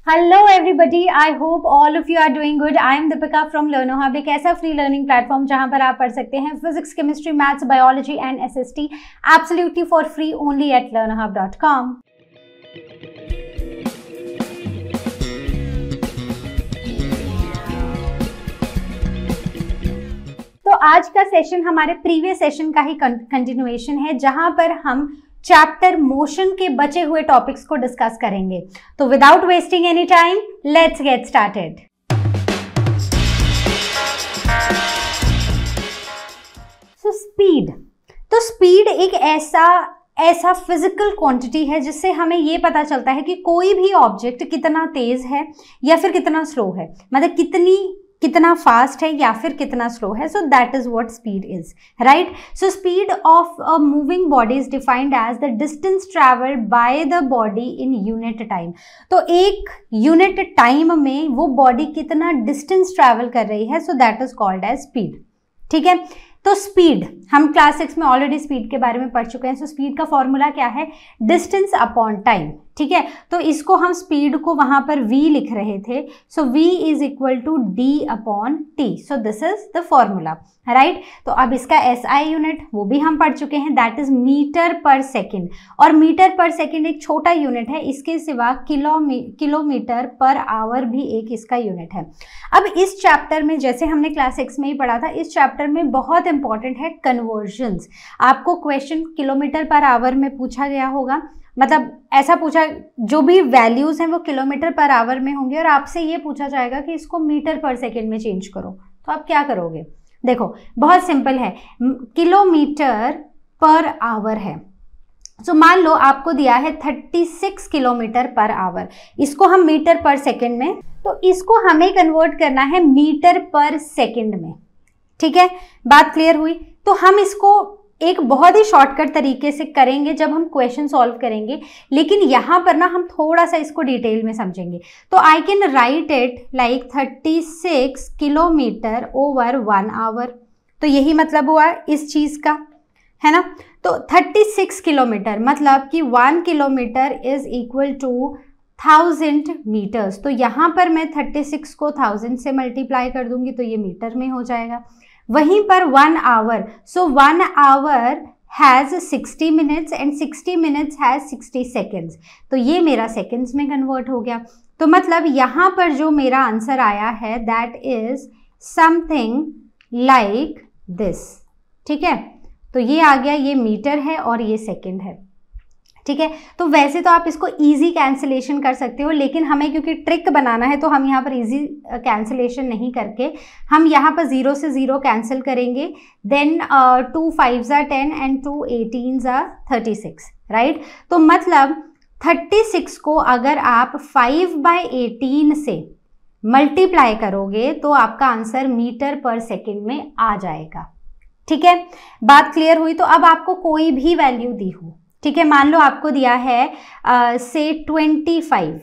Hello everybody, I hope all of you are doing good. I am Deepika from Learner Hub, एक ऐसा free learning platform जहां पर आप पढ़ सकते हैं physics, chemistry, maths, biology and SST absolutely for free only at learnerhub.com। तो आज का सेशन हमारे प्रीवियस सेशन का ही कंटिन्यूएशन है, जहां पर हम चैप्टर मोशन के बचे हुए टॉपिक्स को डिस्कस करेंगे। तो without wasting any time, let's get started. So speed एक ऐसा फिजिकल क्वांटिटी है जिससे हमें ये पता चलता है कि कोई भी ऑब्जेक्ट कितना तेज है या फिर कितना स्लो है, मतलब कितना फास्ट है या फिर कितना स्लो है। So that is what speed is, right. So speed of a moving body is defined as the distance travelled by the body in unit time. तो एक यूनिट टाइम में वो बॉडी कितना डिस्टेंस ट्रेवल कर रही है, so that is called as speed. ठीक है, तो स्पीड हम क्लास 6 में ऑलरेडी स्पीड के बारे में पढ़ चुके हैं। सो स्पीड का फॉर्मूला क्या है? Distance upon time. ठीक है, तो इसको हम स्पीड को वहां पर v लिख रहे थे। So v is equal to d upon t। So this is the formula, right. तो अब इसका SI यूनिट वो भी हम पढ़ चुके हैं, that is metre per second. और मीटर पर सेकेंड एक छोटा यूनिट है, इसके सिवा किलोमीटर पर आवर भी एक इसका यूनिट है। अब इस चैप्टर में, जैसे हमने क्लास 6 में ही पढ़ा था, इस चैप्टर में बहुत इंपॉर्टेंट है कन्वर्जन्स। आपको क्वेश्चन किलोमीटर पर आवर में पूछा गया होगा, मतलब ऐसा पूछा, जो भी वैल्यूज हैं वो किलोमीटर पर आवर में होंगे, और आपसे ये पूछा जाएगा कि इसको मीटर पर सेकेंड में चेंज करो, तो आप क्या करोगे? देखो बहुत सिंपल है, किलोमीटर पर आवर है। तो मान लो आपको दिया है 36 किलोमीटर पर आवर, इसको हम मीटर पर सेकेंड में, तो इसको हमें कन्वर्ट करना है मीटर पर सेकेंड में। ठीक है, बात क्लियर हुई। तो हम इसको एक बहुत ही शॉर्टकट तरीके से करेंगे जब हम क्वेश्चन सॉल्व करेंगे, लेकिन यहाँ पर ना हम थोड़ा सा इसको डिटेल में समझेंगे। तो I can write it like 36 kilometre over 1 hour. तो यही मतलब हुआ इस चीज़ का, है ना। तो 36 किलोमीटर मतलब कि 1 kilometre is equal to 1000 metres. तो यहाँ पर मैं 36 को 1000 से मल्टीप्लाई कर दूंगी तो ये मीटर में हो जाएगा। वहीं पर 1 hour, so 1 hour has 60 minutes and 60 minutes has 60 seconds. तो ये मेरा सेकेंड्स में कन्वर्ट हो गया। तो मतलब यहाँ पर जो मेरा आंसर आया है that is something like this. ठीक है, तो ये आ गया, ये मीटर है और ये सेकेंड है। ठीक है, तो वैसे तो आप इसको इजी कैंसिलेशन कर सकते हो, लेकिन हमें क्योंकि ट्रिक बनाना है तो हम यहाँ पर इजी कैंसिलेशन नहीं करके हम यहाँ पर 0 से 0 कैंसिल करेंगे। Then 2 5s are 10 and 2 18s are 36, right. तो मतलब 36 को अगर आप 5/18 से मल्टीप्लाई करोगे तो आपका आंसर मीटर पर सेकेंड में आ जाएगा। ठीक है, बात क्लियर हुई। तो अब आपको कोई भी वैल्यू दी हो, ठीक है, मान लो आपको दिया है से 25,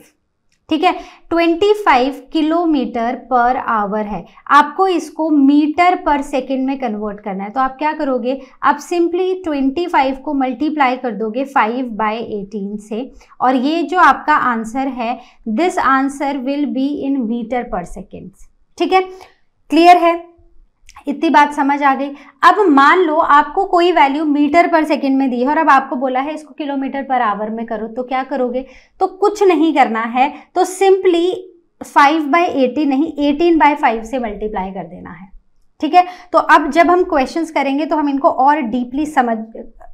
ठीक है, 25 किलोमीटर पर आवर है, आपको इसको मीटर पर सेकेंड में कन्वर्ट करना है। तो आप क्या करोगे? आप सिंपली 25 को मल्टीप्लाई कर दोगे 5/18 से, और ये जो आपका आंसर है, this answer will be in metre per second. ठीक है, क्लियर है, इतनी बात समझ आ गई। अब मान लो आपको कोई वैल्यू मीटर पर सेकंड में दी है और अब आपको बोला है इसको किलोमीटर पर आवर में करो, तो क्या करोगे? तो कुछ नहीं करना है, तो सिंपली 5/18 नहीं 18/5 से मल्टीप्लाई कर देना है। ठीक है, तो अब जब हम क्वेश्चंस करेंगे तो हम इनको और डीपली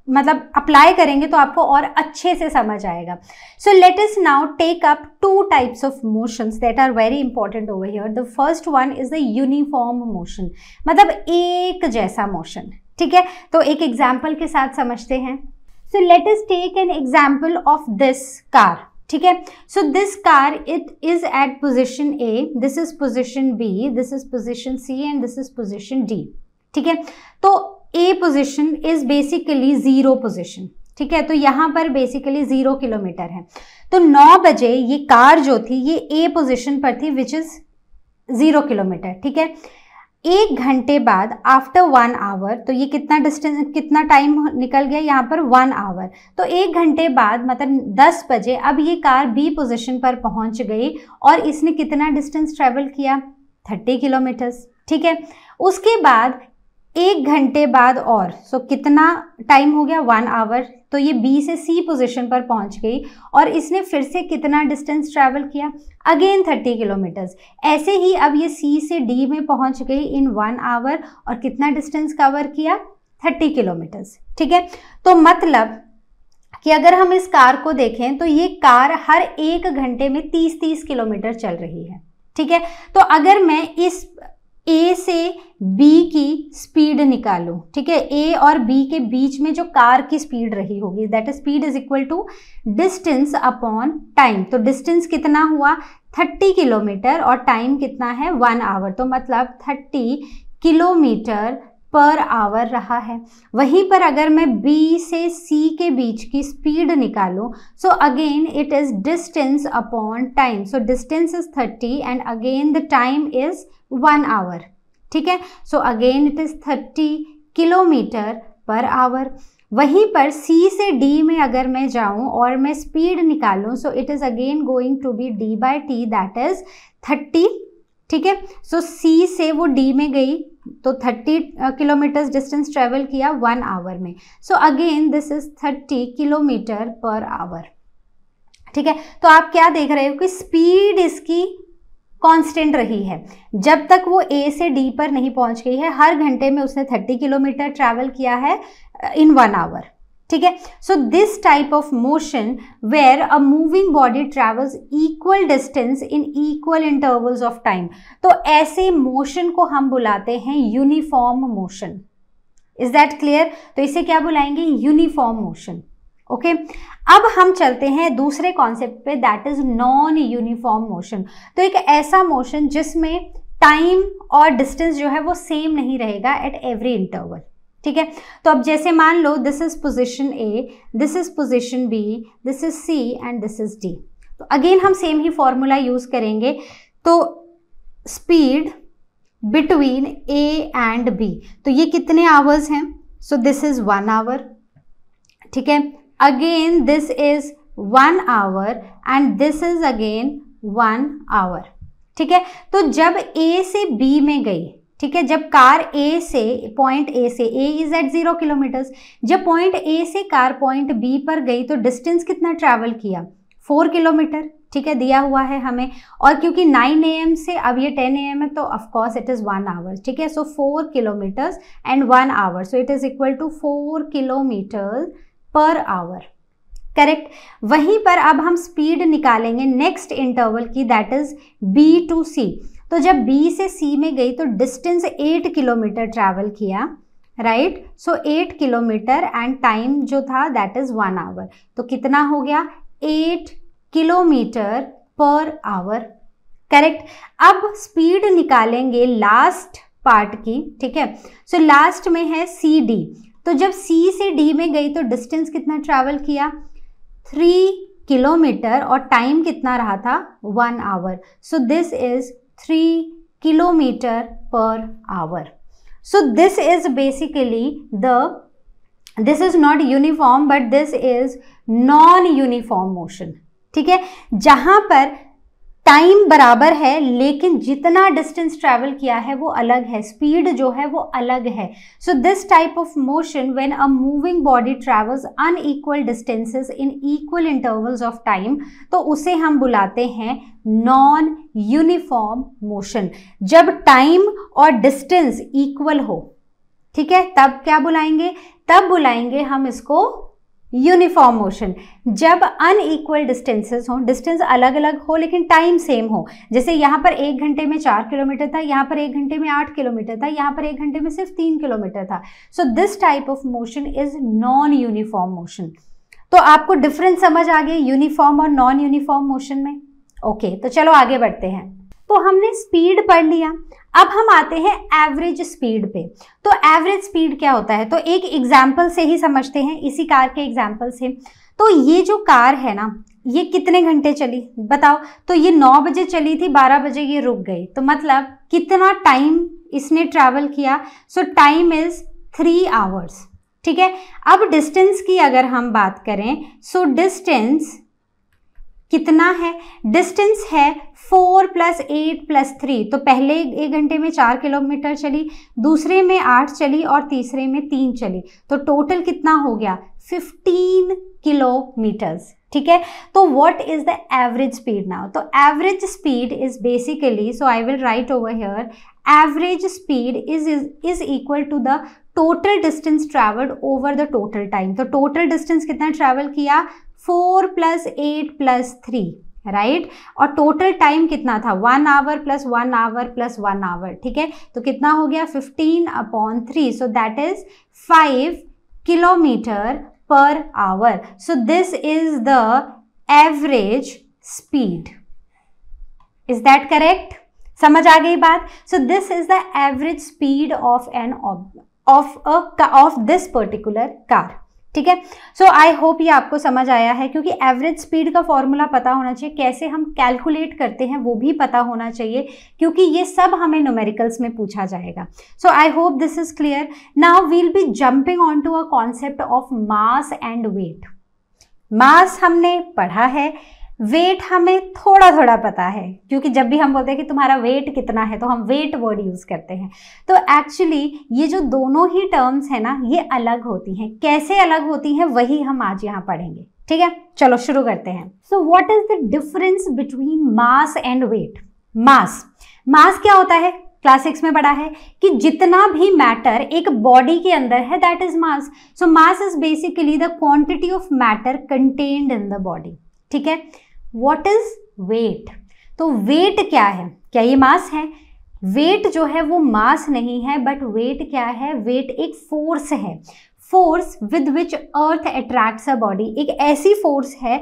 मतलब अप्लाई करेंगे तो आपको और अच्छे से समझ आएगा। So let us now take up 2 types of motions that are very important over here. The first one is the uniform motion, मतलब एक जैसा मोशन। ठीक है, तो एक एग्जाम्पल के साथ समझते हैं। So let us take an example of this car. ठीक है, so this car it is at position A, this is position B, this is position C and this is position D। ठीक है, तो A position is basically 0 position. ठीक है, तो यहाँ पर बेसिकली 0 किलोमीटर है। तो 9 बजे ये कार जो थी ये A पोजिशन पर थी विच इज 0 किलोमीटर। ठीक है, 1 घंटे बाद आफ्टर 1 आवर, तो ये कितना डिस्टेंस, कितना टाइम निकल गया यहाँ पर 1 आवर। तो 1 घंटे बाद मतलब 10 बजे अब ये कार बी पोजीशन पर पहुंच गई और इसने कितना डिस्टेंस ट्रेवल किया, 30 किलोमीटर्स। ठीक है, उसके बाद 1 घंटे बाद और कितना टाइम हो गया, 1 आवर। तो ये बी से सी पोजीशन पर पहुंच गई और इसने फिर से कितना डिस्टेंस ट्रैवल किया, अगेन 30 किलोमीटर्स। ऐसे ही अब ये सी से डी में पहुंच गई इन 1 आवर और कितना डिस्टेंस कवर किया, 30 किलोमीटर्स। ठीक है, तो मतलब कि अगर हम इस कार को देखें तो ये कार हर 1 घंटे में 30-30 किलोमीटर चल रही है। ठीक है, तो अगर मैं इस ए से बी की स्पीड निकालूं, ठीक है, ए और बी के बीच में जो कार की स्पीड रही होगी, that is speed is equal to distance upon time. तो डिस्टेंस कितना हुआ, 30 किलोमीटर और टाइम कितना है, 1 आवर। तो मतलब 30 किलोमीटर पर आवर रहा है। वहीं पर अगर मैं बी से सी के बीच की स्पीड निकालूं, so again it is distance upon time. So distance is 30 and again the time is 1 hour. ठीक है, so again it is 30 kilometre per hour. वहीं पर सी से डी में अगर मैं जाऊं और मैं स्पीड निकालूं, so it is again going to be D by T, that is 30। ठीक है, सो सी से वो डी में गई तो 30 किलोमीटर्स डिस्टेंस ट्रेवल किया 1 आवर में। So again this is 30 kilometre per our. ठीक है, तो आप क्या देख रहे हो कि स्पीड इसकी कांस्टेंट रही है जब तक वो ए से डी पर नहीं पहुंच गई है। हर घंटे में उसने 30 किलोमीटर ट्रैवल किया है इन 1 आवर। ठीक है, so this type of motion where a moving body travels equal distance in equal intervals of time. तो ऐसे मोशन को हम बुलाते हैं uniform motion. Is that clear? तो इसे क्या बुलाएंगे, यूनिफॉर्म मोशन। ओके, अब हम चलते हैं दूसरे कॉन्सेप्ट पे, that is non uniform motion. तो एक ऐसा मोशन जिसमें टाइम और डिस्टेंस जो है वो सेम नहीं रहेगा एट एवरी इंटरवल। ठीक है, तो अब जैसे मान लो this is position A, this is position B, this is C and this is D. तो अगेन हम सेम ही फॉर्मूला यूज करेंगे। तो speed between A and B, तो ये कितने आवर्स हैं, सो दिस इज 1 आवर। ठीक है, again this is 1 hour and this is again 1 hour. ठीक है, तो जब ए से बी में गई, ठीक है, जब कार ए से पॉइंट ए से, ए इज एट 0 किलोमीटर्स, जब पॉइंट ए से कार पॉइंट बी पर गई तो डिस्टेंस कितना ट्रैवल किया, 4 किलोमीटर। ठीक है, दिया हुआ है हमें, और क्योंकि 9 AM से अब ये 10 AM है तो ऑफकोर्स इट इज 1 आवर। ठीक है, so 4 kilometres and 1 hour, so it is equal to 4 kilometre per hour. Correct. वहीं पर अब हम स्पीड निकालेंगे नेक्स्ट इंटरवल की, that is B to C. तो जब बी से सी में गई तो डिस्टेंस 8 किलोमीटर ट्रैवल किया, right. So 8 kilometre and time जो था दैट इज 1 आवर। तो कितना हो गया, 8 किलोमीटर पर आवर। करेक्ट। अब स्पीड निकालेंगे लास्ट पार्ट की, ठीक है। सो लास्ट में है सी डी। तो जब सी से डी में गई तो डिस्टेंस कितना ट्रैवल किया, 3 किलोमीटर, और टाइम कितना रहा था, 1 hour. So this is 3 kilometre per hour. So this is basically this is not uniform but this is non-uniform motion. ठीक है, जहां पर टाइम बराबर है लेकिन जितना डिस्टेंस ट्रैवल किया है वो अलग है, स्पीड जो है वो अलग है. So this type of motion when a moving body travels unequal distances in equal intervals of time, तो उसे हम बुलाते हैं नॉन यूनिफॉर्म मोशन. जब टाइम और डिस्टेंस इक्वल हो, ठीक है, तब क्या बुलाएंगे, तब बुलाएंगे हम इसको यूनिफॉर्म मोशन. जब अनइक्वल डिस्टेंसेस हो, डिस्टेंस अलग अलग हो लेकिन टाइम सेम हो, जैसे यहाँ पर 1 घंटे में 4 किलोमीटर था, यहाँ पर 1 घंटे में 8 किलोमीटर था, यहाँ पर 1 घंटे में सिर्फ 3 किलोमीटर था. सो this type of motion is non uniform motion. तो आपको डिफरेंस समझ आ गया यूनिफॉर्म और नॉन यूनिफॉर्म मोशन में. ओके, तो चलो आगे बढ़ते हैं. तो हमने स्पीड पढ़ लिया। अब हम आते हैं एवरेज स्पीड पे। तो एवरेज स्पीड क्या होता है, तो एक एग्जाम्पल से ही समझते हैं, इसी कार के एग्जाम्पल से। तो ये जो कार है ना, ये कितने घंटे चली बताओ, तो ये 9 बजे चली थी, 12 बजे ये रुक गई, तो मतलब कितना टाइम इसने ट्रैवल किया। सो टाइम इज 3 आवर्स, ठीक है। अब डिस्टेंस की अगर हम बात करें, सो डिस्टेंस कितना है, डिस्टेंस है 4 + 8 + 3, तो पहले 1 घंटे में 4 किलोमीटर चली, दूसरे में 8 चली और तीसरे में 3 चली, तो टोटल कितना हो गया 15 किलोमीटर्स, ठीक है। तो what is the average speed now, तो average speed is basically, so I will write over here, average speed is equal to the total distance travelled over the total time. तो total distance कितना travel किया, 4 + 8 + 3, right, और total time कितना था 1 our + 1 our + 1 hour, ठीक है। तो कितना हो गया 15/3, सो that is 5 kilometre per hour. So this is the average speed. Is that correct? समझ आ गई बात? So this is the average speed of this particular car. ठीक है। सो आई होप ये आपको समझ आया है, क्योंकि एवरेज स्पीड का फॉर्मूला पता होना चाहिए, कैसे हम कैलकुलेट करते हैं वो भी पता होना चाहिए, क्योंकि ये सब हमें न्यूमेरिकल्स में पूछा जाएगा। So I hope this is clear. Now we'll be jumping on to a concept of mass and weight. Mass हमने पढ़ा है, वेट हमें थोड़ा थोड़ा पता है, क्योंकि जब भी हम बोलते हैं कि तुम्हारा वेट कितना है, तो हम वेट वर्ड यूज करते हैं। तो एक्चुअली ये जो दोनों ही टर्म्स है ना, ये अलग होती हैं। कैसे अलग होती हैं वही हम आज यहाँ पढ़ेंगे, ठीक है। चलो शुरू करते हैं। So what is the difference between mass and weight. Mass क्या होता है, क्लास 6 में पढ़ा है कि जितना भी मैटर एक बॉडी के अंदर है, that is mass. So mass is basically the quantity of matter contained in the body, ठीक है। What is weight? तो वेट क्या है, क्या ये मास है? वेट जो है वो मास नहीं है, बट वेट क्या है, वेट एक फोर्स है, force with which earth attracts a body. एक ऐसी फोर्स है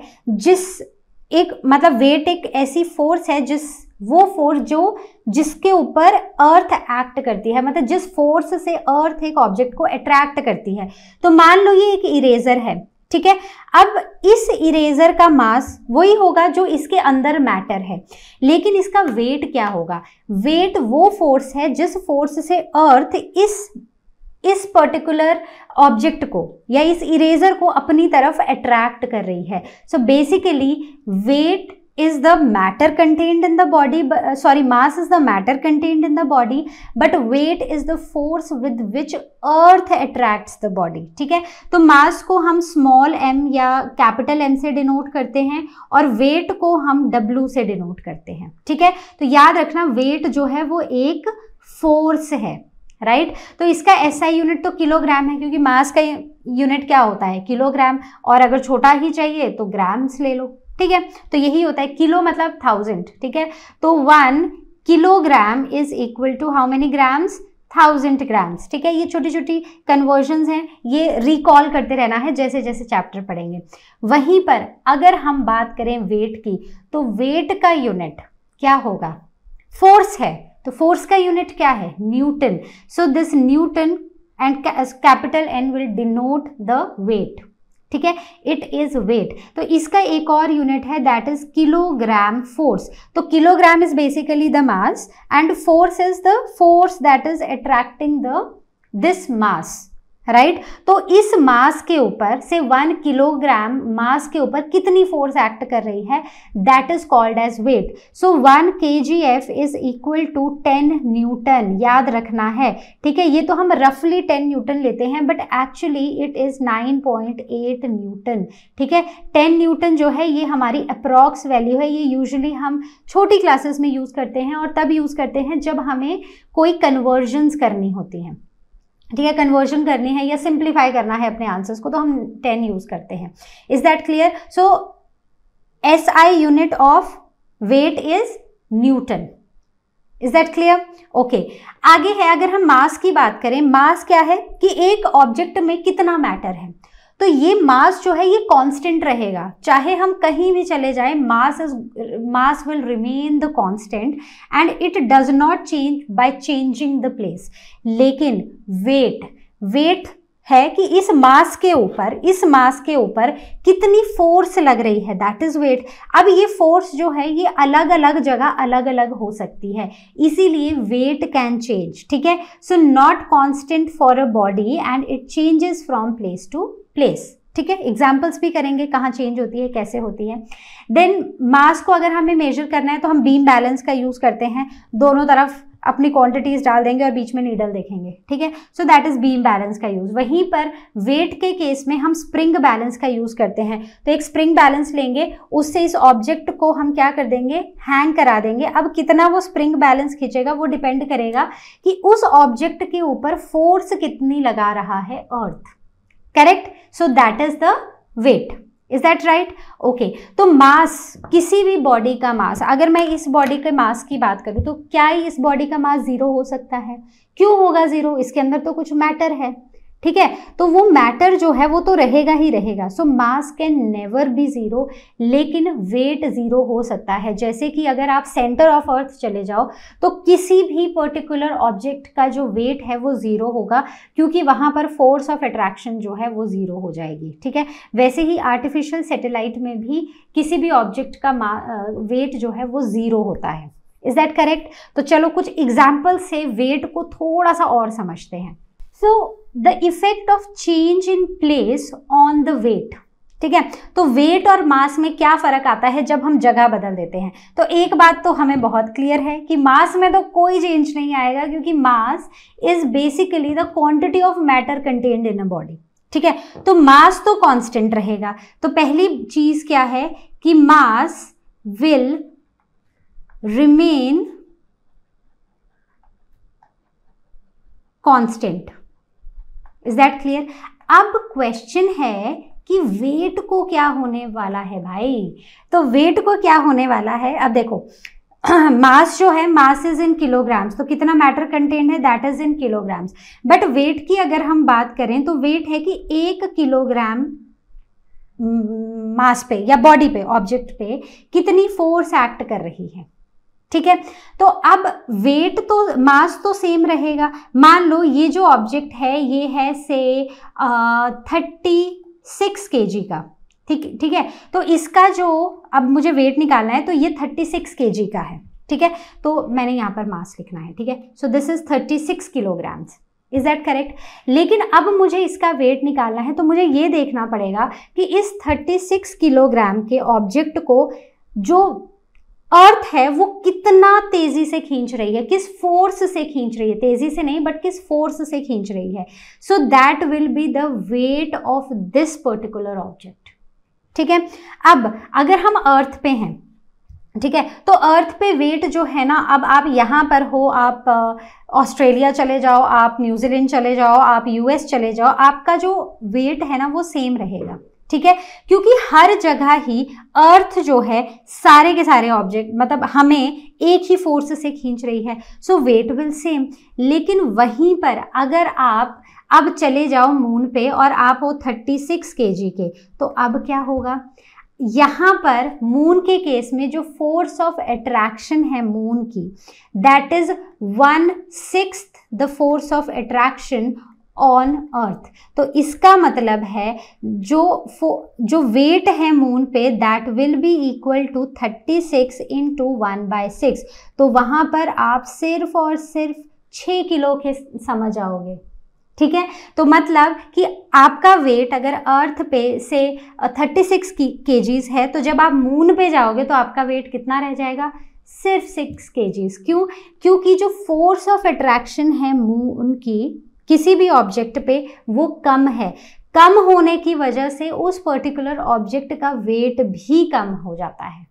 वेट एक ऐसी फोर्स है वो फोर्स जिसके ऊपर अर्थ एक्ट करती है, मतलब जिस फोर्स से अर्थ एक ऑब्जेक्ट को अट्रैक्ट करती है। तो मान लो ये एक इरेजर है, ठीक है। अब इस इरेजर का मास वही होगा जो इसके अंदर मैटर है, लेकिन इसका वेट क्या होगा, वेट वो फोर्स है जिस फोर्स से अर्थ इस पर्टिकुलर ऑब्जेक्ट को या इस इरेजर को अपनी तरफ अट्रैक्ट कर रही है। So basically weight is the matter contained in the body, mass is the matter contained in the body, but weight is the force with which earth attracts the body, ठीक है। तो मास को हम स्मॉल m या capital M से denote करते हैं और वेट को हम W से डिनोट करते हैं, ठीक है। तो याद रखना वेट जो है वो एक फोर्स है, राइट। तो इसका SI यूनिट तो किलोग्राम है, क्योंकि मास का यूनिट क्या होता है किलोग्राम, और अगर छोटा ही चाहिए तो ग्राम्स ले लो, ठीक है। तो यही होता है, किलो मतलब 1000, ठीक है। तो 1 kilogram is equal to how many grams, 1000 grams, ठीक है। ये छोटी छोटी कन्वर्जन्स हैं, ये रिकॉल करते रहना है जैसे जैसे चैप्टर पढ़ेंगे। वहीं पर अगर हम बात करें वेट की, तो वेट का यूनिट क्या होगा, फोर्स है, तो फोर्स का यूनिट क्या है, newton. So this newton and capital N will denote the weight, ठीक है, इट इज वेट। तो इसका एक और यूनिट है, दैट इज किलोग्राम फोर्स। तो kilogram is basically the mass and force is the force that is attracting this mass, right. तो इस मास के ऊपर से 1 किलोग्राम मास के ऊपर कितनी फोर्स एक्ट कर रही है, that is called as weight. So 1 kgf is equal to 10 newton, याद रखना है, ठीक है। ये तो हम रफली 10 न्यूटन लेते हैं, but actually it is 9.8 Newton, ठीक है। 10 न्यूटन जो है ये हमारी अप्रॉक्स वैल्यू है, ये यूजुअली हम छोटी क्लासेस में यूज करते हैं, और तब यूज करते हैं जब हमें कोई कन्वर्जन्स करनी होती हैं, ठीक है। कन्वर्जन करनी है या सिंप्लीफाई करना है अपने आंसर्स को, तो हम 10 यूज करते हैं। Is that clear? So SI unit of weight is newton. Is that clear? Okay, आगे है, अगर हम मास की बात करें, मास क्या है कि एक ऑब्जेक्ट में कितना मैटर है। तो ये मास जो है ये कांस्टेंट रहेगा, चाहे हम कहीं भी चले जाएं, mass will remain the constant and it does not change by changing the place. लेकिन वेट है कि इस मास के ऊपर कितनी फोर्स लग रही है, दैट इज वेट। अब ये फोर्स जो है ये अलग अलग जगह अलग अलग हो सकती है, इसीलिए वेट कैन चेंज, ठीक है। So not constant for a body and it changes from place to place, ठीक है। एग्जाम्पल्स भी करेंगे कहाँ चेंज होती है, कैसे होती है। देन मास को अगर हमें मेजर करना है तो हम बीम बैलेंस का यूज करते हैं, दोनों तरफ अपनी क्वांटिटीज डाल देंगे और बीच में नीडल देखेंगे, ठीक है। So that is beam balance का यूज। वहीं पर वेट के केस में हम स्प्रिंग बैलेंस का यूज करते हैं। तो एक स्प्रिंग बैलेंस लेंगे, उससे इस ऑब्जेक्ट को हम क्या कर देंगे, हैंग करा देंगे। अब कितना वो स्प्रिंग बैलेंस खींचेगा वो डिपेंड करेगा कि उस ऑब्जेक्ट के ऊपर फोर्स कितनी लगा रहा है earth, correct. So that is the weight, is that right? Okay, तो मास, किसी भी बॉडी का मास, अगर मैं इस बॉडी के मास की बात करूं तो क्या इस बॉडी का मास 0 हो सकता है? क्यों होगा 0? इसके अंदर तो कुछ मैटर है, ठीक है। तो वो मैटर जो है वो तो रहेगा ही रहेगा। सो मास कैन नेवर बी 0, लेकिन वेट 0 हो सकता है। जैसे कि अगर आप सेंटर ऑफ अर्थ चले जाओ तो किसी भी पर्टिकुलर ऑब्जेक्ट का जो वेट है वो 0 होगा, क्योंकि वहां पर फोर्स ऑफ अट्रैक्शन जो है वो 0 हो जाएगी, ठीक है। वैसे ही आर्टिफिशियल सैटेलाइट में भी किसी भी ऑब्जेक्ट का वेट जो है वो 0 होता है। Is that correct? तो चलो कुछ एग्जाम्पल से वेट को थोड़ा सा और समझते हैं। So the effect of change in place on the weight, ठीक है। तो वेट और मास में क्या फर्क आता है जब हम जगह बदल देते हैं? तो एक बात तो हमें बहुत क्लियर है कि मास में तो कोई चेंज नहीं आएगा, क्योंकि mass is basically the quantity of matter contained in a body, ठीक है। तो मास तो कांस्टेंट रहेगा। तो पहली चीज क्या है कि mass will remain constant. Is that clear? अब क्वेश्चन है कि वेट को क्या होने वाला है भाई। तो वेट को क्या होने वाला है, अब देखो मास जो है, मास इज इन किलोग्राम्स, तो कितना मैटर कंटेंट है, that is in kilograms. But weight की अगर हम बात करें तो वेट है कि 1 किलोग्राम मास पे या बॉडी पे, ऑब्जेक्ट पे कितनी फोर्स एक्ट कर रही है, ठीक है। तो अब वेट तो, मास तो सेम रहेगा। मान लो ये जो ऑब्जेक्ट है ये है से 36 kg का, ठीक है। तो इसका जो अब मुझे वेट निकालना है तो ये 36 kg का है, ठीक है। तो मैंने यहाँ पर मास लिखना है, ठीक है। So this is 36 kilograms. Is that correct? लेकिन अब मुझे इसका वेट निकालना है तो मुझे ये देखना पड़ेगा कि इस 36 किलोग्राम के ऑब्जेक्ट को जो अर्थ है वो कितना तेजी से खींच रही है, किस फोर्स से खींच रही है, तेजी से नहीं बट किस फोर्स से खींच रही है। So that will be the weight of this particular object, ठीक है। अब अगर हम अर्थ पे हैं, ठीक है, तो अर्थ पे वेट जो है ना, अब आप यहाँ पर हो, आप ऑस्ट्रेलिया चले जाओ, आप न्यूजीलैंड चले जाओ, आप यूएस चले जाओ, आपका जो वेट है ना वो सेम रहेगा, ठीक है। क्योंकि हर जगह ही अर्थ जो है सारे के सारे ऑब्जेक्ट मतलब हमें एक ही फोर्स से खींच रही है, सो वेट विल सेम। लेकिन वहीं पर अगर आप अब चले जाओ मून पे और आप हो 36 kg के, तो अब क्या होगा, यहाँ पर मून के केस में जो फोर्स ऑफ अट्रैक्शन है मून की, that is 1/6 the force of attraction on earth. तो इसका मतलब है जो वेट है मून पे that will be equal to 36 into 1/6। तो वहां पर आप सिर्फ और सिर्फ 6 किलो के समझ आओगे, ठीक है। तो मतलब कि आपका वेट अगर अर्थ पे से 36 kgs है, तो जब आप मून पे जाओगे तो आपका वेट कितना रह जाएगा, सिर्फ 6 kgs। क्यों? क्योंकि जो फोर्स ऑफ अट्रैक्शन है मून की किसी भी ऑब्जेक्ट पे वो कम है। कम होने की वजह से उस पर्टिकुलर ऑब्जेक्ट का वेट भी कम हो जाता है।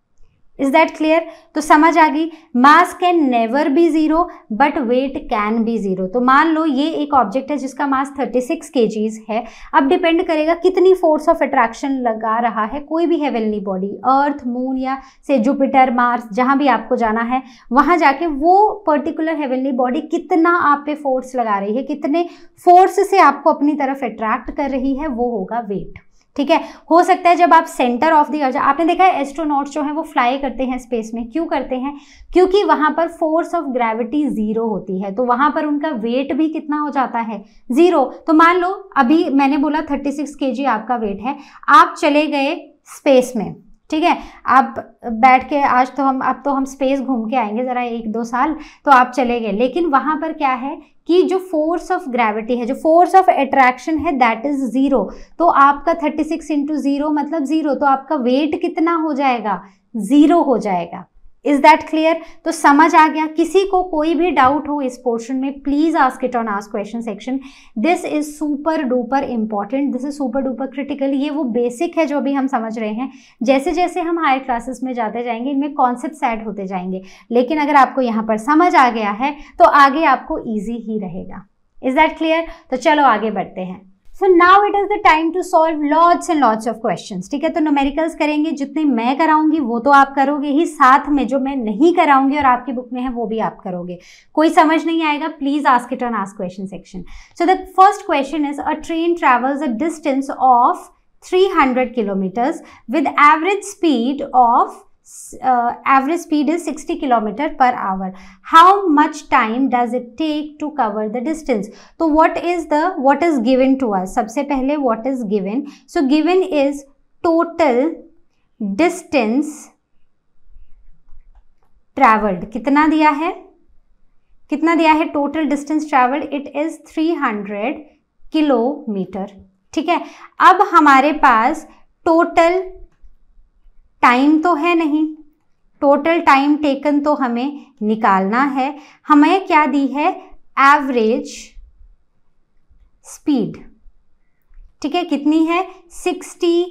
Is that clear? तो समझ आ गई, mass can never be zero but weight can be zero. तो मान लो ये एक ऑब्जेक्ट है जिसका मास 36 kgs है। अब डिपेंड करेगा कितनी फोर्स ऑफ अट्रैक्शन लगा रहा है कोई भी हेवनली बॉडी, अर्थ, मून या से जुपिटर, मार्स, जहां भी आपको जाना है वहां जाके वो पर्टिकुलर हेवनली बॉडी कितना आप पे फोर्स लगा रही है, कितने फोर्स से आपको अपनी तरफ अट्रैक्ट कर रही है, वो होगा वेट। ठीक है, हो सकता है जब आप सेंटर ऑफ द अर्थ, आपने देखा है एस्ट्रोनॉट्स जो हैं वो फ्लाई करते हैं स्पेस में, क्यों करते हैं? क्योंकि वहां पर फोर्स ऑफ ग्रेविटी जीरो होती है, तो वहां पर उनका वेट भी कितना हो जाता है? जीरो। तो मान लो अभी मैंने बोला 36 kg आपका वेट है, आप चले गए स्पेस में, ठीक है, आप बैठ के अब तो हम स्पेस घूम के आएंगे जरा 1-2 साल, तो आप चले गए, लेकिन वहां पर क्या है कि जो फोर्स ऑफ ग्रेविटी है, जो फोर्स ऑफ अट्रैक्शन है, दैट इज जीरो। तो आपका 36 × 0 मतलब जीरो, तो आपका वेट कितना हो जाएगा? जीरो हो जाएगा। Is that clear? तो समझ आ गया? किसी को कोई भी डाउट हो इस पोर्शन में, please ask it on ask question section. This is super duper important, this is super duper critical. ये वो बेसिक है जो अभी हम समझ रहे हैं, जैसे जैसे हम हायर क्लासेस में जाते जाएंगे इनमें कॉन्सेप्ट्स ऐड होते जाएंगे, लेकिन अगर आपको यहाँ पर समझ आ गया है तो आगे आपको ईजी ही रहेगा। Is that clear? तो चलो आगे बढ़ते हैं। So now it is the time to solve lots and lots of questions। ठीक है, तो न्यूमेरिकल्स करेंगे, जितने मैं कराऊंगी वो तो आप करोगे ही, साथ में जो मैं नहीं कराऊंगी और आपकी बुक में है वो भी आप करोगे। कोई समझ नहीं आएगा, please ask it on ask question section. So the first question is, a train travels a distance of 300 kilometers with average speed is 60 km/h. How much time does it take to cover the distance? तो what is given to us? सबसे पहले what is given? So given is total distance traveled. कितना दिया है? total distance traveled? It is 300 kilometre. ठीक है, अब हमारे पास टोटल टाइम तो है नहीं, टोटल टाइम टेकन तो हमें निकालना है। हमें क्या दी है? Average speed. ठीक है, कितनी है? 60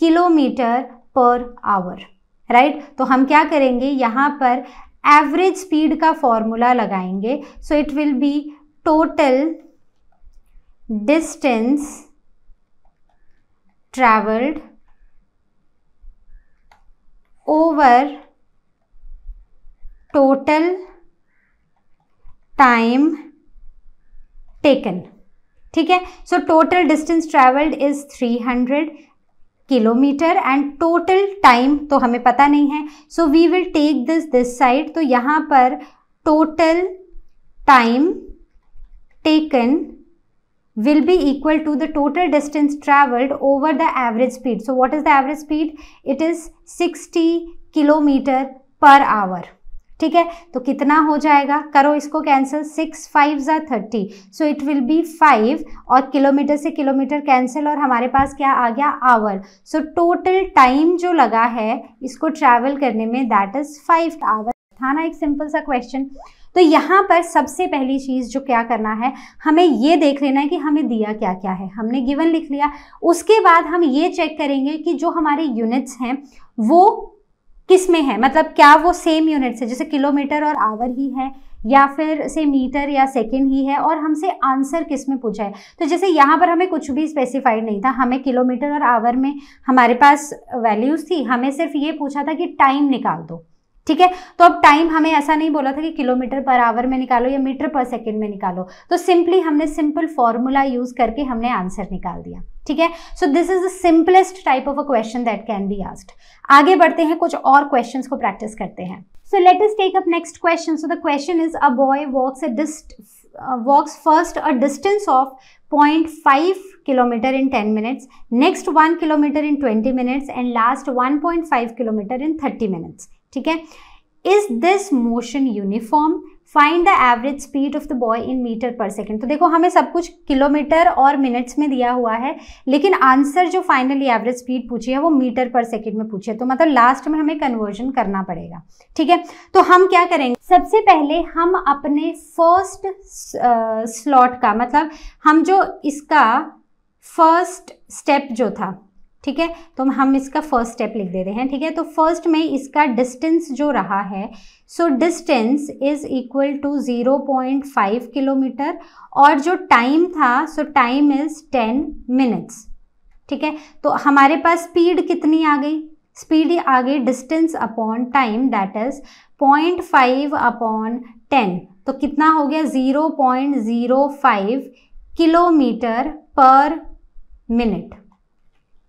km/h, राइट। तो हम क्या करेंगे, यहां पर एवरेज स्पीड का फॉर्मूला लगाएंगे। So it will be total distance travelled over total time taken। ठीक है, so total distance travelled is 300 kilometre and total time तो हमें पता नहीं है, so we will take this side. तो यहां पर total time taken will be equal to the total distance traveled over the average speed. So what is the average speed? It is 60 km/h। ठीक है, तो कितना हो जाएगा? करो इसको cancel, 6 5 = 30, so it will B 5, और किलोमीटर से किलोमीटर कैंसिल, और हमारे पास क्या आ गया? आवर। सो टोटल टाइम जो लगा है इसको ट्रैवल करने में, दैट इज 5 आवर। था ना एक सिंपल सा क्वेश्चन। तो यहाँ पर सबसे पहली चीज़ जो क्या करना है, हमें ये देख लेना है कि हमें दिया क्या क्या है। हमने गिवन लिख लिया, उसके बाद हम ये चेक करेंगे कि जो हमारे यूनिट्स हैं वो किस में है, मतलब क्या वो सेम यूनिट्स है, जैसे किलोमीटर और आवर ही है, या फिर से मीटर या सेकंड ही है, और हमसे आंसर किस में पूछा है। तो जैसे यहाँ पर हमें कुछ भी स्पेसिफाइड नहीं था, हमें किलोमीटर और आवर में हमारे पास वैल्यूज़ थी, हमें सिर्फ ये पूछा था कि टाइम निकाल दो। ठीक है, तो अब टाइम हमें ऐसा नहीं बोला था कि km/h में निकालो या मीटर/सेकंड में निकालो, तो सिंपली हमने सिंपल फॉर्मूला यूज करके हमने आंसर निकाल दिया। ठीक है, so this is the simplest type of a question that can be asked. आगे बढ़ते हैं, कुछ और क्वेश्चंस को प्रैक्टिस करते हैं। So let us take up next question. So the question is, a boy walks first a distance of 0.5 km in 10 minutes, next 1 km in 20 minutes and last 1.5 km in 30 minutes। ठीक है, is this motion uniform? Find the average speed of the boy in metre per second. तो देखो हमें सब कुछ kilometre और minutes में दिया हुआ है, लेकिन आंसर जो फाइनली एवरेज स्पीड पूछी है वो मीटर/सेकंड में पूछी है, तो मतलब लास्ट में हमें कन्वर्जन करना पड़ेगा। ठीक है, तो हम क्या करेंगे, सबसे पहले हम अपने फर्स्ट स्लॉट का, मतलब हम जो इसका फर्स्ट स्टेप जो था, ठीक है, तो हम इसका फर्स्ट स्टेप लिख देते हैं। ठीक है, तो फर्स्ट में इसका डिस्टेंस जो रहा है, so distance is equal to 0.5 kilometre और जो टाइम था, सो टाइम इज 10 मिनट्स। ठीक है, तो हमारे पास स्पीड कितनी आ गई, स्पीड आ गई distance upon time, that is 0.5 upon 10, तो कितना हो गया 0.05 किलोमीटर पर मिनट।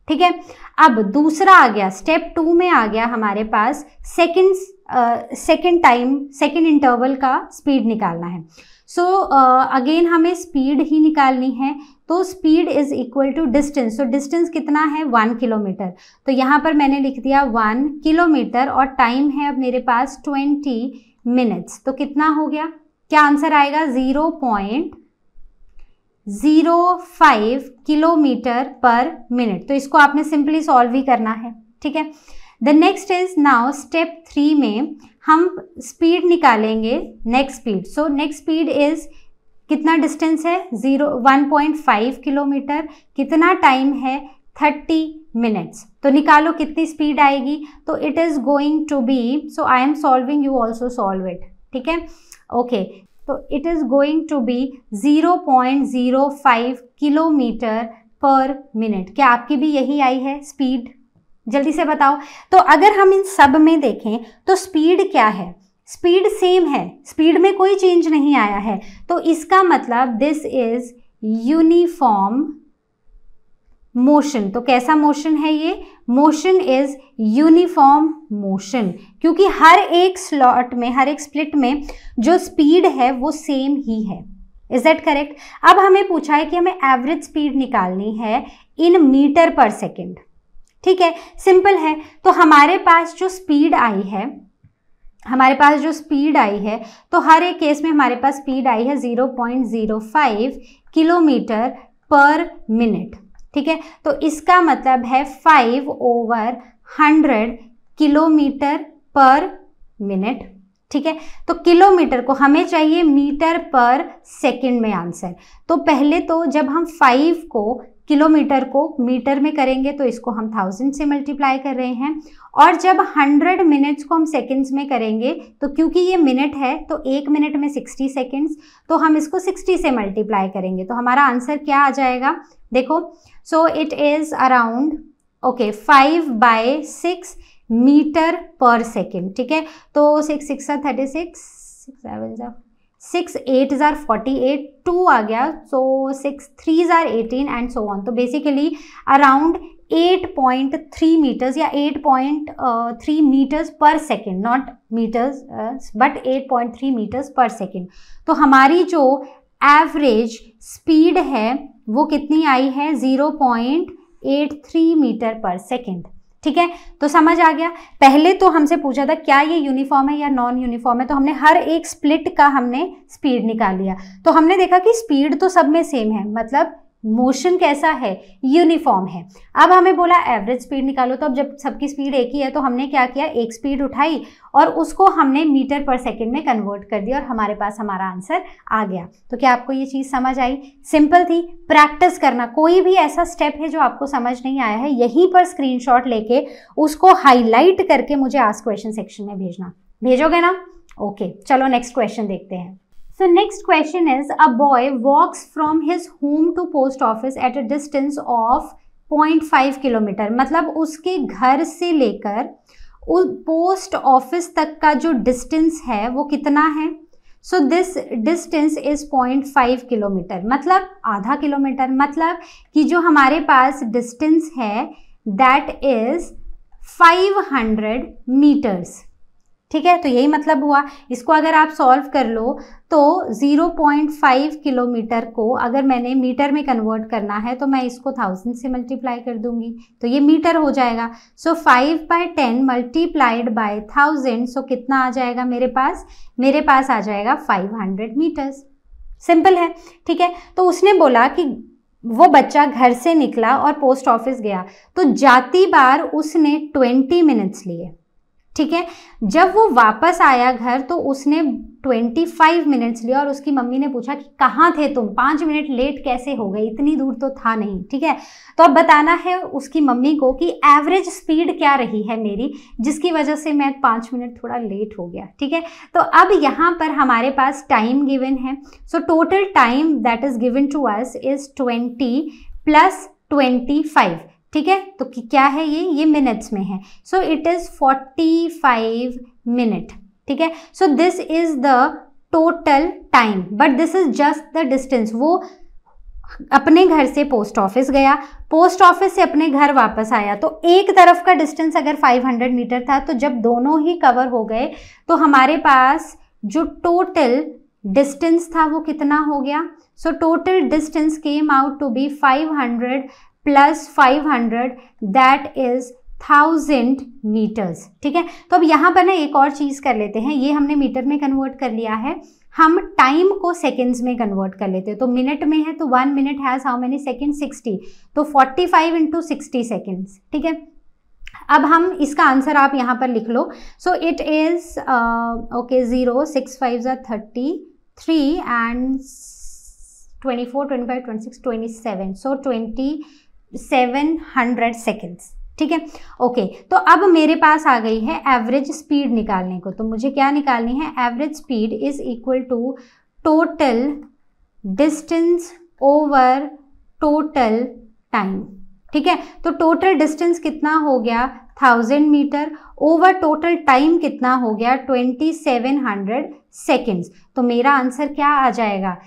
ठीक है, अब दूसरा आ गया, स्टेप 2 में आ गया हमारे पास सेकेंड इंटरवल का स्पीड निकालना है। सो अगेन हमें स्पीड ही निकालनी है, तो speed is equal to distance. तो डिस्टेंस कितना है 1 किलोमीटर, तो यहाँ पर मैंने लिख दिया 1 किलोमीटर और टाइम है अब मेरे पास 20 मिनट्स। तो कितना हो गया, क्या आंसर आएगा 0.05 किलोमीटर पर मिनट। तो इसको आपने सिंपली सॉल्व ही करना है। ठीक है, the next is now step 3 में हम स्पीड निकालेंगे, next speed. So next speed is, कितना डिस्टेंस है 1.5 किलोमीटर, कितना टाइम है 30 मिनट्स। तो निकालो कितनी स्पीड आएगी, तो it is going to be, so I am solving, you also solve it. ठीक है, ओके, तो it is going to be 0.05 kilometre per minute. क्या आपकी भी यही आई है स्पीड, जल्दी से बताओ। तो अगर हम इन सब में देखें तो स्पीड क्या है, स्पीड सेम है, स्पीड में कोई चेंज नहीं आया है, तो इसका मतलब दिस इज यूनिफॉर्म मोशन। तो कैसा मोशन है ये, मोशन इज यूनिफॉर्म मोशन, क्योंकि हर एक स्लॉट में, हर एक स्प्लिट में जो स्पीड है वो सेम ही है। Is that correct. अब हमें पूछा है कि हमें एवरेज स्पीड निकालनी है इन मीटर पर सेकेंड। ठीक है, सिंपल है। तो हमारे पास जो स्पीड आई है, तो हर एक केस में हमारे पास स्पीड आई है 0.05 किलोमीटर पर मिनट। ठीक है, तो इसका मतलब है 5/100 किलोमीटर पर मिनट। ठीक है, तो किलोमीटर को हमें चाहिए मीटर पर सेकंड में आंसर। तो पहले तो जब हम 5 को, किलोमीटर को मीटर में करेंगे तो इसको हम 1000 से मल्टीप्लाई कर रहे हैं, और जब 100 मिनट्स को हम सेकंड्स में करेंगे तो क्योंकि ये मिनट है तो 1 मिनट में 60 सेकंड्स, तो हम इसको 60 से मल्टीप्लाई करेंगे। तो हमारा आंसर क्या आ जाएगा, देखो, so it is around 5/6 metre per second. ठीक है, तो 6 6 36, 6 8 48, 2 आ गया, सो 6 3 18 एंड सो ऑन। तो बेसिकली अराउंड 8.3 मीटर्स या 8.3 metres per second, not metres but 8.3 metres per second. तो हमारी जो एवरेज स्पीड है वो कितनी आई है 0.83 मीटर पर सेकेंड। ठीक है, तो समझ आ गया। पहले तो हमसे पूछा था क्या ये यूनिफॉर्म है या नॉन यूनिफॉर्म है, तो हमने हर एक स्प्लिट का हमने स्पीड निकाल लिया। तो हमने देखा कि स्पीड तो सब में सेम है, मतलब मोशन कैसा है, यूनिफॉर्म है। अब हमें बोला एवरेज स्पीड निकालो, तो अब जब सबकी स्पीड एक ही है तो हमने क्या किया, एक स्पीड उठाई और उसको हमने मीटर पर सेकंड में कन्वर्ट कर दिया और हमारे पास हमारा आंसर आ गया। तो क्या आपको ये चीज़ समझ आई? सिंपल थी। प्रैक्टिस करना, कोई भी ऐसा स्टेप है जो आपको समझ नहीं आया है, यहीं पर स्क्रीनशॉट लेके उसको हाईलाइट करके मुझे आस्क क्वेश्चन सेक्शन में भेजना। भेजोगे ना? ओके, चलो नेक्स्ट क्वेश्चन देखते हैं। So next question is, a boy walks from his home to post office at a distance of 0.5 kilometre. मतलब उसके घर से लेकर पोस्ट ऑफिस तक का जो डिस्टेंस है वो कितना है? So this distance is 0.5 kilometre, मतलब आधा किलोमीटर। मतलब कि जो हमारे पास डिस्टेंस है दैट इज 500 मीटर्स। ठीक है, तो यही मतलब हुआ। इसको अगर आप सॉल्व कर लो तो 0.5 किलोमीटर को अगर मैंने मीटर में कन्वर्ट करना है तो मैं इसको 1000 से मल्टीप्लाई कर दूंगी तो ये मीटर हो जाएगा। सो 5/10 मल्टीप्लाइड बाय 1000, सो कितना आ जाएगा मेरे पास? मेरे पास आ जाएगा 500 मीटर्स। सिंपल है। ठीक है, तो उसने बोला कि वो बच्चा घर से निकला और पोस्ट ऑफिस गया, तो जाती बार उसने 20 मिनट्स लिए। ठीक है। जब वो वापस आया घर तो उसने 25 मिनट्स लिया और उसकी मम्मी ने पूछा कि कहाँ थे तुम, 5 मिनट लेट कैसे हो गए, इतनी दूर तो था नहीं। ठीक है, तो अब बताना है उसकी मम्मी को कि एवरेज स्पीड क्या रही है मेरी, जिसकी वजह से मैं 5 मिनट थोड़ा लेट हो गया। ठीक है, तो अब यहाँ पर हमारे पास टाइम गिवन है। So total time that is given to us is 20 + 25। ठीक है, तो क्या है ये मिनट्स में है। So it is 45 minute. ठीक है, so this is the total time, but this is just the distance. वो अपने घर से पोस्ट ऑफिस गया, पोस्ट ऑफिस से अपने घर वापस आया, तो एक तरफ का डिस्टेंस अगर 500 मीटर था, तो जब दोनों ही कवर हो गए तो हमारे पास जो टोटल डिस्टेंस था वो कितना हो गया। So total distance came out to be 500 + 500 that is 1000 metres. ठीक है, तो अब यहाँ पर ना एक और चीज़ कर लेते हैं, ये हमने मीटर में कन्वर्ट कर लिया है, हम टाइम को सेकेंड्स में कन्वर्ट कर लेते हैं। तो मिनट में है तो 1 minute has how many second, 60, तो 45 × 60 सेकेंड्स। ठीक है, अब हम इसका आंसर आप यहाँ पर लिख लो। So it is okay 0 6 5 33 and 24 25 26 27, so 2700 seconds. ठीक है, ओके, तो अब मेरे पास आ गई है एवरेज स्पीड निकालने को। तो मुझे क्या निकालनी है, average speed is equal to total distance over total time. ठीक है, तो टोटल डिस्टेंस कितना हो गया 1000 मीटर, ओवर टोटल टाइम कितना हो गया 2700 सेकेंड्स। तो मेरा आंसर क्या आ जाएगा,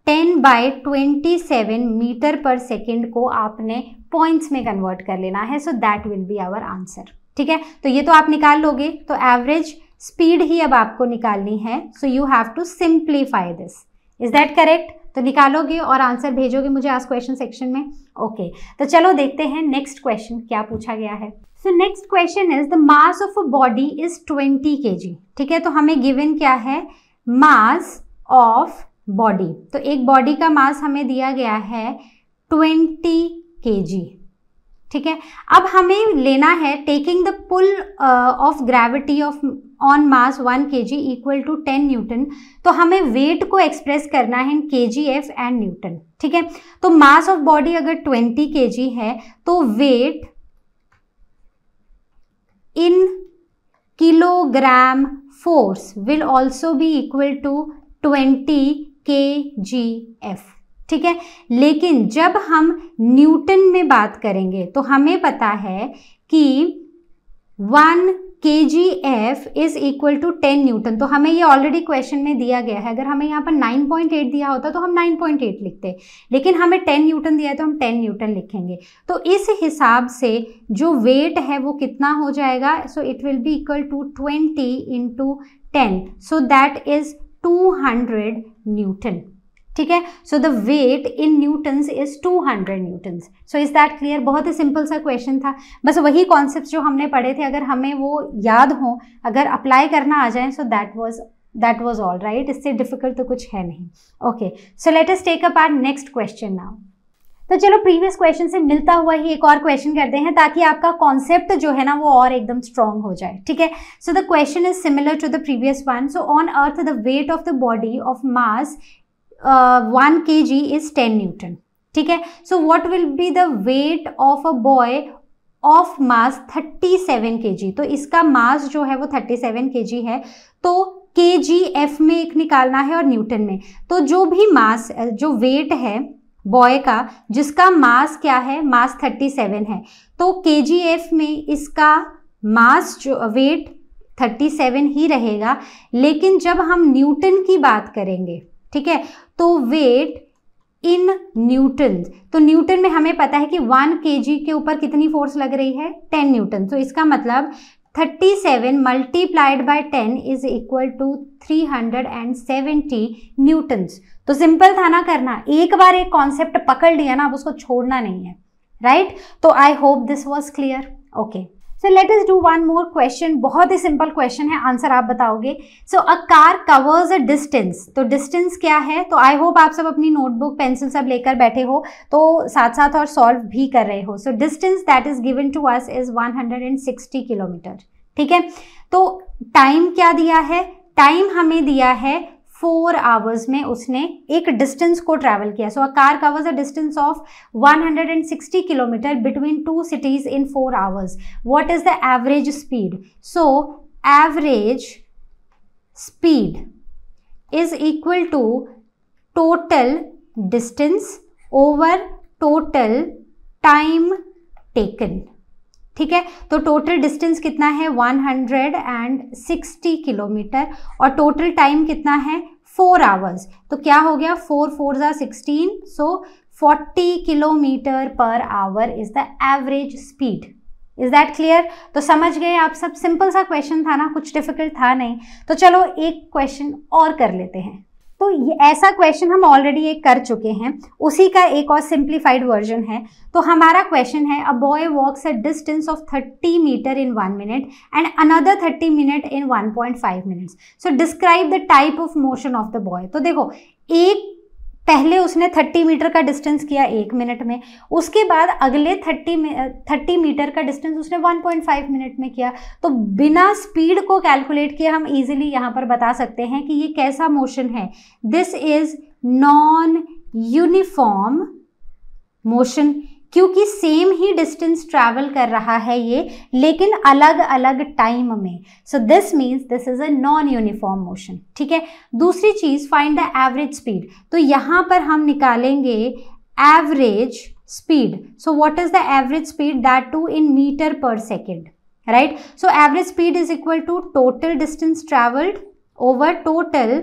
10/27 मीटर पर सेकेंड को आपने पॉइंट्स में कन्वर्ट कर लेना है। So that will be our answer. ठीक है, तो ये तो आप निकाल लोगे, तो एवरेज स्पीड ही अब आपको निकालनी है। So you have to simplify this, is that correct. तो निकालोगे और आंसर भेजोगे मुझे आस्क क्वेश्चन सेक्शन में। ओके, तो चलो देखते हैं नेक्स्ट क्वेश्चन क्या पूछा गया है। So next question is the mass of a body is 20 kg। ठीक है, तो हमें गिवन क्या है, मास ऑफ बॉडी। तो एक बॉडी का मास हमें दिया गया है 20 kg। ठीक है, अब हमें लेना है taking the pull of gravity of on mass 1 kg equal to 10 newton. तो हमें वेट को एक्सप्रेस करना है इन kgf एंड न्यूटन। ठीक है, तो मास ऑफ बॉडी अगर 20 kg है तो weight in kilogram force will also be equal to 20 kgf। ठीक है, लेकिन जब हम न्यूटन में बात करेंगे तो हमें पता है कि 1 kgf is equal to 10 newton. तो हमें ये ऑलरेडी क्वेश्चन में दिया गया है, अगर हमें यहाँ पर 9.8 दिया होता तो हम 9.8 लिखते, लेकिन हमें 10 न्यूटन दिया है तो हम 10 न्यूटन लिखेंगे। तो इस हिसाब से जो वेट है वो कितना हो जाएगा, so it will be equal to 20 × 10, so that is 200 newton. ठीक है, so the weight in newtons is 200 newtons. So is that clear. बहुत ही सिंपल सा क्वेश्चन था, बस वही कॉन्सेप्ट जो हमने पढ़े थे अगर हमें वो याद हो, अगर अप्लाई करना आ जाए, so that was all right. इससे डिफिकल्ट तो कुछ है नहीं। Okay, so let us take up our next question now. तो चलो प्रीवियस क्वेश्चन से मिलता हुआ ही एक और क्वेश्चन करते हैं ताकि आपका कॉन्सेप्ट जो है ना वो और एकदम स्ट्रॉन्ग हो जाए। ठीक है, so the question is similar to the previous one. So on earth the weight of the body of mass 1 kg is 10 newton. ठीक है, so what will be the weight of a boy of mass 37 kg। तो इसका मास जो है वो 37 kg है, तो kgf में एक निकालना है और न्यूटन में। तो जो भी मास, जो वेट है बॉय का, जिसका मास क्या है, मास 37 है, तो kgf में इसका मास जो वेट 37 ही रहेगा। लेकिन जब हम न्यूटन की बात करेंगे, ठीक है, तो वेट इन न्यूटन, तो न्यूटन में हमें पता है कि 1 kg के ऊपर कितनी फोर्स लग रही है, 10 न्यूटन। तो इसका मतलब 37 multiplied by 10 is equal to 370 newtons. तो सिंपल था ना करना, एक बार एक कॉन्सेप्ट पकड़ लिया ना, अब उसको छोड़ना नहीं है, राइट। तो I hope this was clear. Okay, so let us do one more question. बहुत ही सिंपल क्वेश्चन है, आंसर आप बताओगे। So a car covers a distance, तो डिस्टेंस क्या है, तो आई होप आप सब अपनी नोटबुक पेंसिल सब लेकर बैठे हो, तो साथ साथ और सॉल्व भी कर रहे हो। So distance that is given to us is 160 kilometre. ठीक है, तो टाइम क्या दिया है, टाइम हमें दिया है 4 आवर्स में उसने एक डिस्टेंस को ट्रैवल किया. So a car covers a distance of 160 kilometre between 2 cities in 4 hours. What is the average speed? So average speed is equal to total distance over total time taken. ठीक है, तो total distance कितना है 160 kilometre और total time कितना है 4 hours. तो क्या हो गया 4 4 16, सो 40 kilometre per our is the average speed. Is that clear? तो समझ गए आप सब, सिंपल सा क्वेश्चन था ना, कुछ डिफिकल्ट था नहीं. तो चलो एक क्वेश्चन और कर लेते हैं. तो ये ऐसा क्वेश्चन हम ऑलरेडी एक कर चुके हैं, उसी का एक और सिंप्लीफाइड वर्जन है. तो हमारा क्वेश्चन है, a boy walks a distance of 30 metre in 1 minute and another 30 minute in 1.5 minutes. So describe the type of motion of the boy. तो देखो, एक पहले उसने 30 मीटर का डिस्टेंस किया 1 मिनट में, उसके बाद अगले 30 मीटर का डिस्टेंस उसने 1.5 मिनट में किया. तो बिना स्पीड को कैलकुलेट किए हम इजीली यहाँ पर बता सकते हैं कि ये कैसा मोशन है. This is non uniform motion, क्योंकि सेम ही डिस्टेंस ट्रैवल कर रहा है ये, लेकिन अलग अलग टाइम में. So this means this is a non uniform motion. ठीक है, दूसरी चीज, फाइंड द एवरेज स्पीड. तो यहां पर हम निकालेंगे average speed. So what is the average speed, that too in metre per second, right. So average speed is equal to total distance travelled over total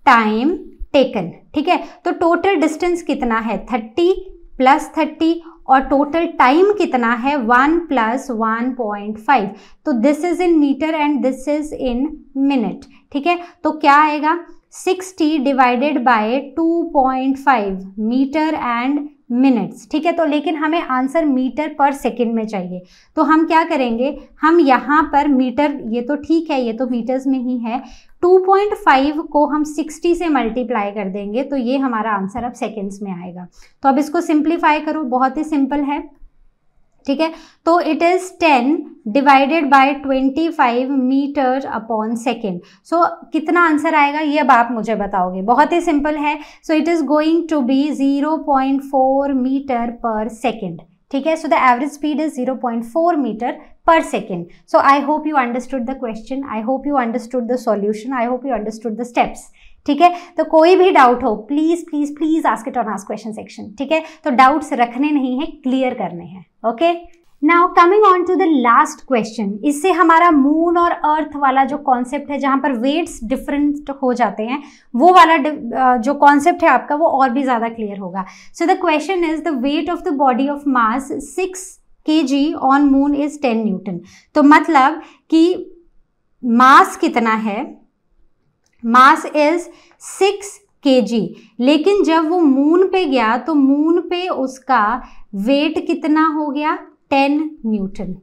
time taken. ठीक है, तो total distance कितना है 30 प्लस 30 और total time कितना है 1 plus 1.5. तो this is in metre and this is in minute. ठीक है, तो क्या आएगा 60 divided by 2.5 metre and minutes. ठीक है, तो लेकिन हमें आंसर मीटर पर सेकंड में चाहिए. तो हम क्या करेंगे, हम यहाँ पर मीटर, ये तो ठीक है, ये तो मीटर्स में ही है, 2.5 को हम 60 से मल्टीप्लाई कर देंगे, तो ये हमारा आंसर अब सेकेंड्स में आएगा. तो अब इसको सिंप्लीफाई करो, बहुत ही सिंपल है. ठीक है, तो it is 10 divided by 25 metre upon second. So कितना आंसर आएगा ये अब आप मुझे बताओगे, बहुत ही सिंपल है. So it is going to be 0.4 metre per second. ठीक है, so the average speed is 0.4 metre per second. So I hope you understood the question. I hope you understood the solution. I hope you understood the steps. ठीक है, तो कोई भी doubt हो please please please ask it on ask question section. ठीक है, तो doubts रखने नहीं है, क्लियर करने हैं. Okay, now coming on to the last question. इससे हमारा मून और अर्थ वाला जो कॉन्सेप्ट है, जहां पर वेट्स डिफरेंट हो जाते हैं, वो वाला जो कॉन्सेप्ट है आपका, वो और भी ज्यादा क्लियर होगा. सो the question is the weight of the body of mass 6 kg on moon is 10 newton. तो मतलब कि मास कितना है, मास इज 6 kg, लेकिन जब वो मून पे गया तो मून पे उसका वेट कितना हो गया 10 न्यूटन.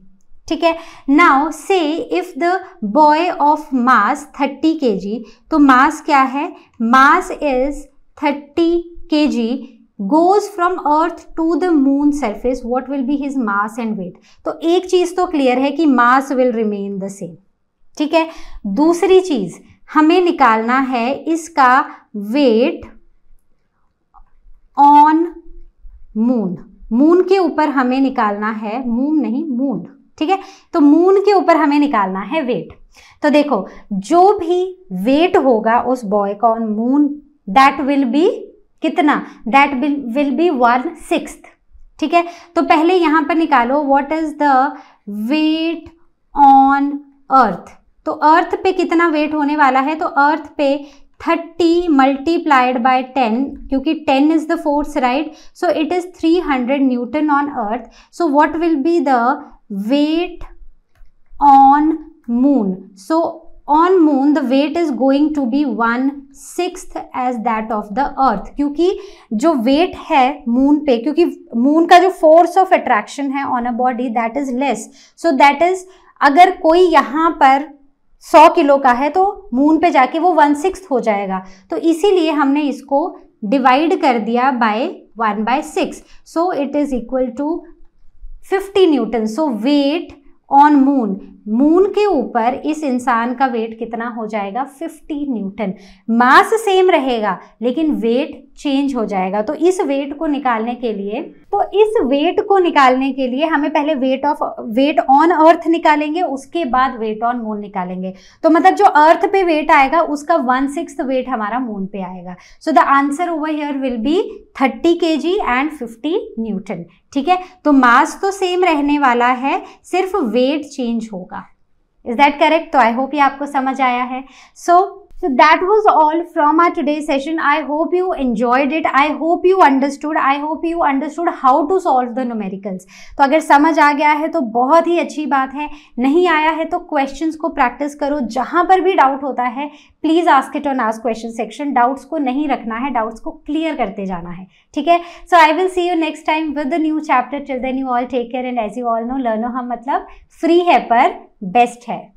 ठीक है, नाउ से if the boy of mass 30 kg, तो मास क्या है, mass is 30 kg goes from earth to the moon surface, what will be his mass and weight. तो एक चीज तो क्लियर है कि मास will remain the same. ठीक है, दूसरी चीज हमें निकालना है इसका वेट ऑन मून. मून के ऊपर हमें निकालना है, मून नहीं मून. ठीक है, तो मून के ऊपर हमें निकालना है वेट. तो देखो, जो भी वेट होगा उस बॉय का on moon, that will be कितना, दैट विल बी 1/6. ठीक है, तो पहले यहां पर निकालो what is the weight on earth. तो अर्थ पे कितना वेट होने वाला है, तो अर्थ पे 30 मल्टीप्लाइड बाय 10, क्योंकि 10 is the force, right. So it is 300 newton on earth. So what will be the weight on moon. So on moon the weight is going to be 1/6 as that of the earth. क्योंकि जो weight है moon पे, क्योंकि moon का जो force of attraction है on a body that is less, so that is अगर कोई यहाँ पर 100 किलो का है तो मून पे जाके वो 1/6 हो जाएगा. तो इसीलिए हमने इसको डिवाइड कर दिया by 1/6. So it is equal to 50 newton. So weight on moon moon के ऊपर इस इंसान का वेट कितना हो जाएगा, 50 न्यूटन। मास सेम रहेगा लेकिन वेट चेंज हो जाएगा। तो इस वेट को निकालने के लिए हमें पहले वेट ऑन अर्थ निकालेंगे, उसके बाद वेट ऑन मून निकालेंगे। तो मतलब जो अर्थ पे वेट आएगा उसका 1/6 वेट हमारा मून पे आएगा। So the answer over here will be 30 kg and 50 Newton. ठीक है, तो मास तो सेम रहने वाला है, सिर्फ वेट चेंज होगा। Is that correct? तो आई होप ये आपको समझ आया है। So that was all from our today's session. I hope you enjoyed it. I hope you understood. I hope you understood how to solve the numericals. तो अगर समझ आ गया है तो बहुत ही अच्छी बात है, नहीं आया है तो क्वेश्चंस को प्रैक्टिस करो। जहां पर भी डाउट होता है please ask it on ask question section. Doubts को नहीं रखना है, डाउट्स को क्लियर करते जाना है। ठीक है, so I will see you next time with the new chapter. Till then you all take care and as you all know, Learno हम मतलब फ्री है पर बेस्ट है।